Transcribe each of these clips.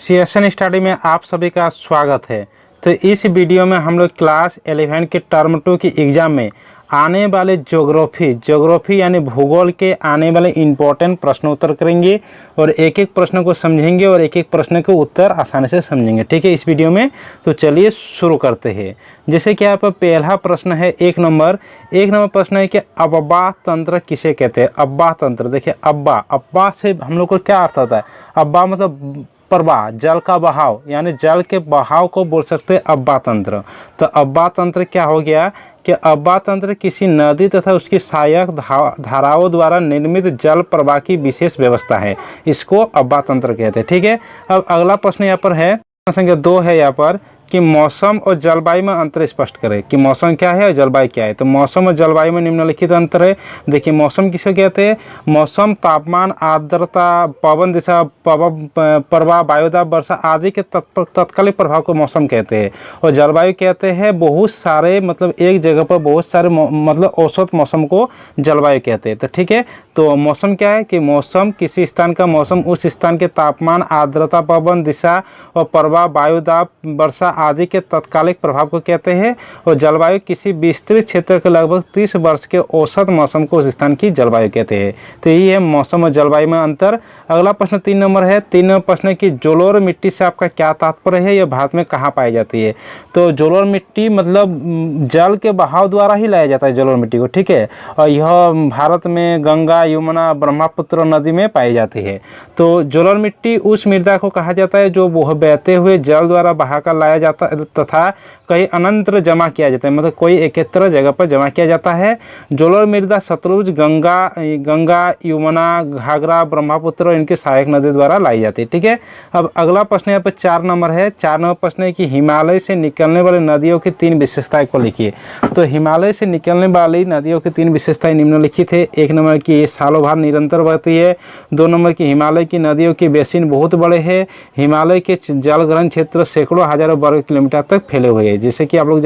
CSN study में आप सभी का स्वागत है। तो इस वीडियो में हम लोग क्लास 11 के टर्म 2 की एग्ज़ाम में आने वाले ज्योग्राफी यानी भूगोल के आने वाले इम्पोर्टेंट प्रश्न उत्तर करेंगे और एक एक प्रश्न को समझेंगे और एक एक प्रश्न के उत्तर आसानी से समझेंगे। ठीक है, इस वीडियो में तो चलिए शुरू करते हैं। जैसे कि यहाँ पर पहला प्रश्न है एक नंबर प्रश्न है कि अब्बा तंत्र किसे कहते हैं। अब्बा तंत्र, देखिए अब्बा से हम लोग को क्या अर्थ होता है। अब्बा मतलब प्रवाह, जल का बहाव, यानी जल के बहाव को बोल सकते हैं अब्बा तंत्र। तो अब्बा तंत्र क्या हो गया कि अब्बा तंत्र किसी नदी तथा उसकी सहायक धाराओं द्वारा निर्मित जल प्रवाह की विशेष व्यवस्था है, इसको अब्बा तंत्र कहते हैं। ठीक है, अब अगला प्रश्न यहाँ पर है, संख्या 2 है यहाँ पर कि मौसम और जलवायु में अंतर स्पष्ट करें कि मौसम क्या है और जलवायु क्या है। तो मौसम और जलवायु में निम्नलिखित अंतर है। देखिए मौसम किसे कहते हैं। मौसम तापमान, आर्द्रता, पवन दिशा, प्रवाह, वायुदाब, वर्षा आदि के तत्कालिक प्रभाव को मौसम कहते हैं। और जलवायु कहते हैं बहुत सारे मतलब एक जगह पर बहुत सारे मतलब औसत मौसम को जलवायु कहते हैं। तो ठीक है, तो मौसम क्या है कि मौसम किसी स्थान का मौसम उस स्थान के तापमान, आर्द्रता, पवन दिशा और प्रवाह, वायुदाब, वर्षा आदि के तत्कालिक प्रभाव को कहते हैं। और जलवायु किसी विस्तृत क्षेत्र के लगभग 30 वर्ष के औसत मौसम को उस स्थान की जलवायु कहते हैं। तो यही है मौसम और जलवायु में अंतर। अगला प्रश्न 3 नंबर है। 3 नंबर प्रश्न है कि जलोढ़ मिट्टी से आपका क्या तात्पर्य है, यह भारत में कहाँ पाई जाती है। तो जलोढ़ मिट्टी मतलब जल के बहाव द्वारा ही लाया जाता है जलोढ़ मिट्टी को। ठीक है, और यह भारत में गंगा, यमुना, ब्रह्मपुत्र नदी में पाई जाती है। तो जलोढ़ मिट्टी उस मृदा को कहा जाता है जो बहते हुए जल द्वारा बहाकर लाया जाता है तथा कहीं अनंतर जमा किया जाता है, मतलब कोई एकत्र जगह पर जमा किया जाता है। जलोढ़ मृदा सतलुज, गंगा, यमुना, घाघरा, ब्रह्मपुत्र और इनके सहायक नदी द्वारा लाई जाती है। ठीक है, अब अगला प्रश्न यहाँ पर 4 नंबर है। 4 नंबर प्रश्न है कि हिमालय से निकलने वाली नदियों की 3 विशेषताएं को लिखिए। तो हिमालय से निकलने वाली नदियों की 3 विशेषताएं निम्नलिखित है। 1 नंबर की ये सालों भर निरंतर बहती है। 2 नंबर की हिमालय की नदियों के बेसिन बहुत बड़े हैं। हिमालय के जलग्रहण क्षेत्र सैकड़ों हजारों वर्ग किलोमीटर तक फैले हुए हैं। जैसे कि आप लोग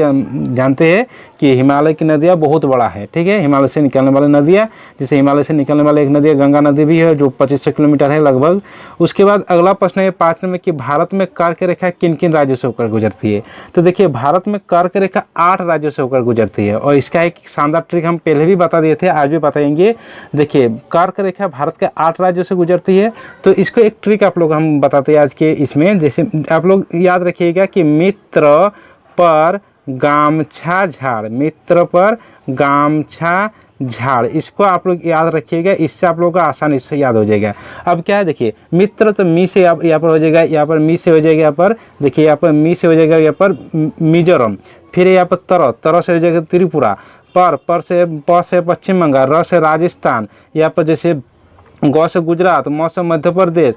जानते हैं कि हिमालय की नदियाँ बहुत बड़ा है। ठीक है, हिमालय से निकलने वाली नदियाँ, जैसे हिमालय से निकलने वाली एक नदी गंगा नदी भी है जो 2500 किलोमीटर है लगभग। उसके बाद अगला प्रश्न है 5 नंबर कि भारत में कर्क रेखा किन किन राज्यों से होकर गुजरती है। तो देखिए भारत में कर्क रेखा 8 राज्यों से होकर गुजरती है और इसका एक शानदार ट्रिक हम पहले भी बता दिए थे, आज भी बताएंगे। देखिए कर्क रेखा भारत के 8 राज्यों से गुजरती है। तो इसको एक ट्रिक आप लोग हम बताते हैं आज के इसमें। जैसे आप लोग याद रखिएगा कि मित्र पर गामछा झाड़, मित्र पर गामछा झाड़, इसको आप लोग याद रखिएगा, इससे आप लोगों को आसानी से याद हो जाएगा। अब क्या है देखिए मित्र तो मी से यहाँ पर हो जाएगा, यहाँ पर मी से हो जाएगा, यहाँ पर देखिए यहाँ पर मी से हो जाएगा, यहाँ पर मिजोरम, फिर यहाँ पर तरह से हो जाएगा त्रिपुरा, पर से पश्चिम बंगाल, र से राजस्थान, यहाँ पर जैसे ग से गुजरात, म से मध्य प्रदेश,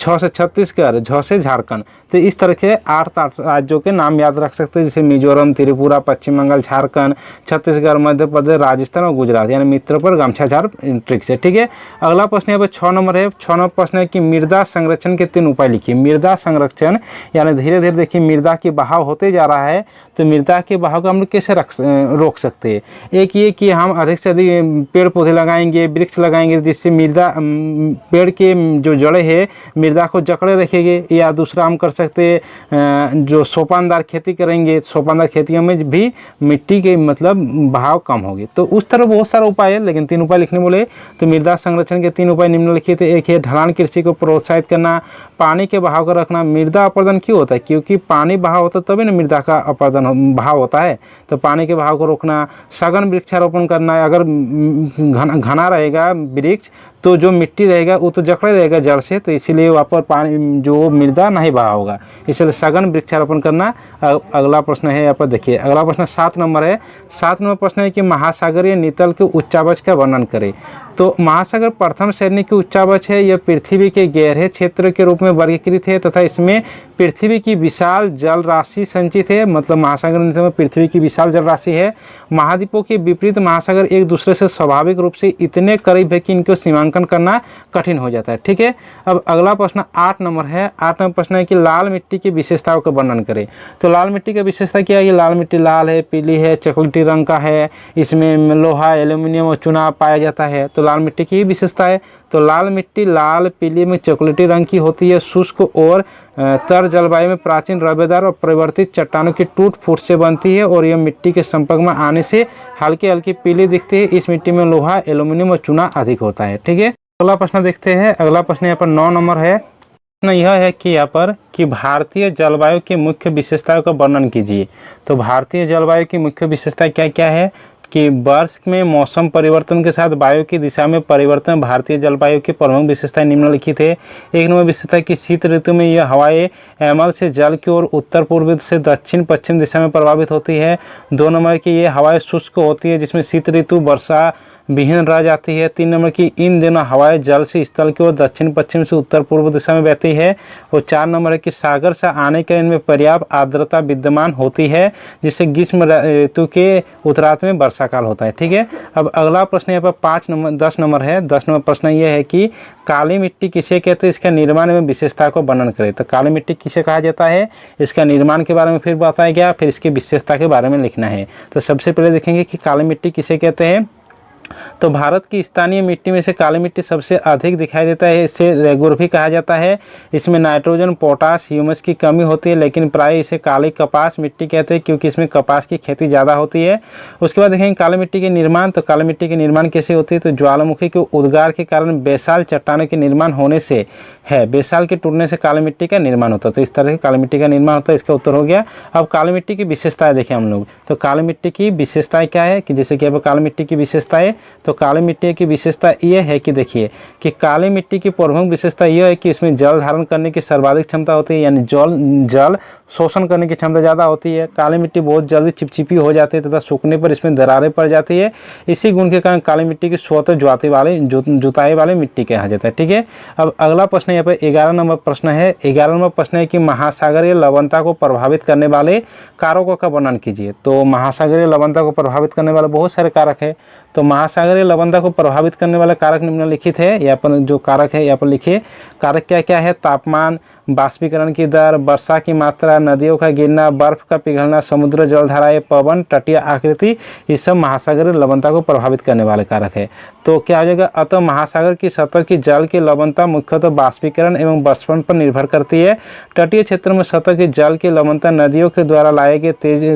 छ से छत्तीसगढ़, झ से झारखंड। तो इस तरह के 8 राज्यों के नाम याद रख सकते हैं, जैसे मिजोरम, त्रिपुरा, पश्चिम बंगाल, झारखंड, छत्तीसगढ़, मध्य प्रदेश, राजस्थान और गुजरात, यानी मित्र पर गामछा झाड़ ट्रिक से। ठीक है, अगला प्रश्न यहाँ पर 6 नंबर है। 6 नंबर प्रश्न है कि मृदा संरक्षण के 3 उपाय लिखिए। मृदा संरक्षण यानी धीरे धीरे देखिए मृदा की बहाव होते जा रहा है, तो मृदा के बहाव को हम लोग कैसे रोक सकते हैं। एक ये कि हम अधिक से अधिक पेड़ पौधे लगाएंगे, वृक्ष लगाएंगे, जिससे मृदा पेड़ के जो जड़ें हैं मृदा को जकड़े रखेंगे। या दूसरा हम कर सकते हैं जो सोपानदार खेती करेंगे, सोपानदार खेतियों में भी मिट्टी के मतलब बहाव कम होगी। तो उस तरह बहुत सारा उपाय है, लेकिन 3 उपाय लिखने बोले तो मृदा संरक्षण के 3 उपाय निम्नलिखित है। एक है ढलान कृषि को प्रोत्साहित करना, पानी के बहाव को रखना। मृदा अपर्दन क्यों होता है, क्योंकि पानी बहाव होता है तभी ना मृदा का अपर्दन बहाव होता है। तो पानी के बहाव को रोकना, सघन वृक्षारोपण करना, अगर घना रहेगा वृक्ष तो जो मिट्टी रहेगा वो तो जकड़े रहेगा जड़ से, तो इसीलिए वहाँ पर पानी जो मृदा नहीं बहा होगा, इसलिए सघन वृक्षारोपण करना। अगला प्रश्न है यहाँ पर देखिए, अगला प्रश्न 7 नंबर है। 7 नंबर प्रश्न है कि महासागरीय नितल के उच्चावच का वर्णन करें। तो महासागर प्रथम श्रेणी की उच्चावच है, यह पृथ्वी के गहरे क्षेत्र के रूप में वर्गीकृत है तथा इसमें पृथ्वी की विशाल जल राशि संचित है, मतलब महासागर में पृथ्वी की विशाल जल राशि है। महाद्वीपों के विपरीत महासागर एक दूसरे से स्वाभाविक रूप से इतने करीब है कि इनको सीमांकन करना कठिन हो जाता है। ठीक है, अब अगला प्रश्न 8 नंबर है। 8 नंबर प्रश्न है कि लाल मिट्टी की विशेषताओं का वर्णन करें। तो लाल मिट्टी की विशेषता क्या है कि लाल मिट्टी लाल है, पीली है, चॉकलेटी रंग का है, इसमें लोहा, एल्यूमिनियम और चुना पाया जाता है। तो लाल मिट्टी की ही विशेषता है। तो लाल मिट्टी लाल, पीली में चॉकलेटी रंग की होती है, शुष्क और तर जलवायु में प्राचीन रवेदार और परिवर्तित चट्टानों की टूट फूट से बनती है और यह मिट्टी के संपर्क में आने से हल्की हल्की पीली दिखती है। इस मिट्टी में लोहा, एल्यूमिनियम और चूना अधिक होता है। ठीक है, अगला प्रश्न देखते हैं। अगला प्रश्न यहाँ पर 9 नंबर है। प्रश्न यह है कि यहाँ पर कि भारतीय जलवायु की मुख्य विशेषताओं का वर्णन कीजिए। तो भारतीय जलवायु की मुख्य विशेषता क्या क्या है कि वर्ष में मौसम परिवर्तन के साथ वायु की दिशा में परिवर्तन भारतीय जलवायु की प्रमुख विशेषताएं निम्नलिखित है। एक नंबर विशेषता कि शीत ऋतु में यह हवाएं एमल से जल की ओर उत्तर पूर्व से दक्षिण पश्चिम दिशा में प्रभावित होती है। 2 नंबर की ये हवाएं शुष्क होती है जिसमें शीत ऋतु वर्षा विहीन रह जाती है। 3 नंबर की इन दिनों हवाएं जल से स्थल की ओर दक्षिण पश्चिम से उत्तर पूर्व दिशा में बहती है। और 4 नंबर है कि सागर से आने के इनमें पर्याप्त आर्द्रता विद्यमान होती है जिससे ग्रीष्म ऋतु के उत्तरार्ध में वर्षा काल होता है। ठीक है, अब अगला प्रश्न यहाँ पर 10 नंबर है। 10 नंबर प्रश्न ये है कि काली मिट्टी किसे कहते हैं, इसका निर्माण एवं विशेषता को वर्णन करें। तो काली मिट्टी किसे कहा जाता है, इसका निर्माण के बारे में फिर बताया गया, फिर इसकी विशेषता के बारे में लिखना है। तो सबसे पहले देखेंगे कि काली मिट्टी किसे कहते हैं। तो भारत की स्थानीय मिट्टी में से काली मिट्टी सबसे अधिक दिखाई देता है। इसे रेगुर भी कहा जाता है। इसमें नाइट्रोजन, पोटास, ह्यूमस की कमी होती है, लेकिन प्राय इसे काली कपास मिट्टी कहते हैं क्योंकि इसमें कपास की खेती ज़्यादा होती है। उसके बाद देखेंगे काली मिट्टी के निर्माण। तो काली मिट्टी के निर्माण कैसे होती है, तो ज्वालामुखी के उद्गार के कारण बेसाल चट्टानों के निर्माण होने से है। बेसाल के टूटने से काली मिट्टी का निर्माण होता है। तो इस तरह से काली मिट्टी का निर्माण होता है। इसका उत्तर हो गया। अब काली मिट्टी की विशेषताएं देखें हम लोग। तो काली मिट्टी की विशेषताएं क्या है कि जैसे कि अब काली मिट्टी की विशेषताएं, तो काली मिट्टी की विशेषता यह है कि देखिए कि काली मिट्टी की प्रमुख विशेषता यह है कि इसमें जल धारण करने की सर्वाधिक क्षमता होती है, यानी जल शोषण करने की क्षमता ज़्यादा होती है। काली मिट्टी बहुत जल्दी चिपचिपी हो जाती है तथा सूखने पर इसमें दरारें पड़ जाती है। इसी गुण के कारण काली मिट्टी की स्वतः जुताई वाली मिट्टी कहा जाता है। ठीक है, अब अगला प्रश्न यहाँ पर 11 नंबर प्रश्न है। 11 नंबर प्रश्न है कि महासागरीय लवणता को प्रभावित करने वाले कारकों का वर्णन कीजिए। तो महासागरीय लवणता को प्रभावित करने वाले बहुत सारे कारक है। तो महासागरीय लवणता को प्रभावित करने वाले कारक निम्नलिखित है। यहाँ पर जो कारक है यहाँ पर लिखिए। कारक क्या क्या है, तापमान, बाष्पीकरण की दर, वर्षा की मात्रा, नदियों का गिरना, बर्फ का पिघलना, समुद्र जलधाराएं, पवन, तटीय आकृति, ये सब महासागरीय लवणता को प्रभावित करने वाले कारक है। तो क्या हो जाएगा, अतः महासागर की सतह की जल की लवणता मुख्यतः बाष्पीकरण एवं बर्फन पर निर्भर करती है। तटीय क्षेत्र में सतह की जल की लवणता नदियों के द्वारा लाए गए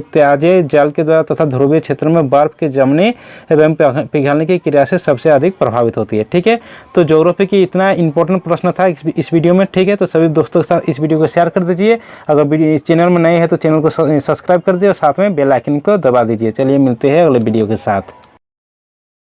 ताजे जल के द्वारा तथा ध्रुवीय क्षेत्र में बर्फ के जमने एवं पिघलने की क्रिया से सबसे अधिक प्रभावित होती है। ठीक है, तो ज्योग्राफी की इतना इंपॉर्टेंट प्रश्न था इस वीडियो में। ठीक है, तो सभी दोस्तों के साथ इस वीडियो को शेयर कर दीजिए। अगर चैनल में नए हैं तो चैनल को सब्सक्राइब कर दीजिए और साथ में बेल आइकन को दबा दीजिए। चलिए मिलते हैं अगले वीडियो के साथ।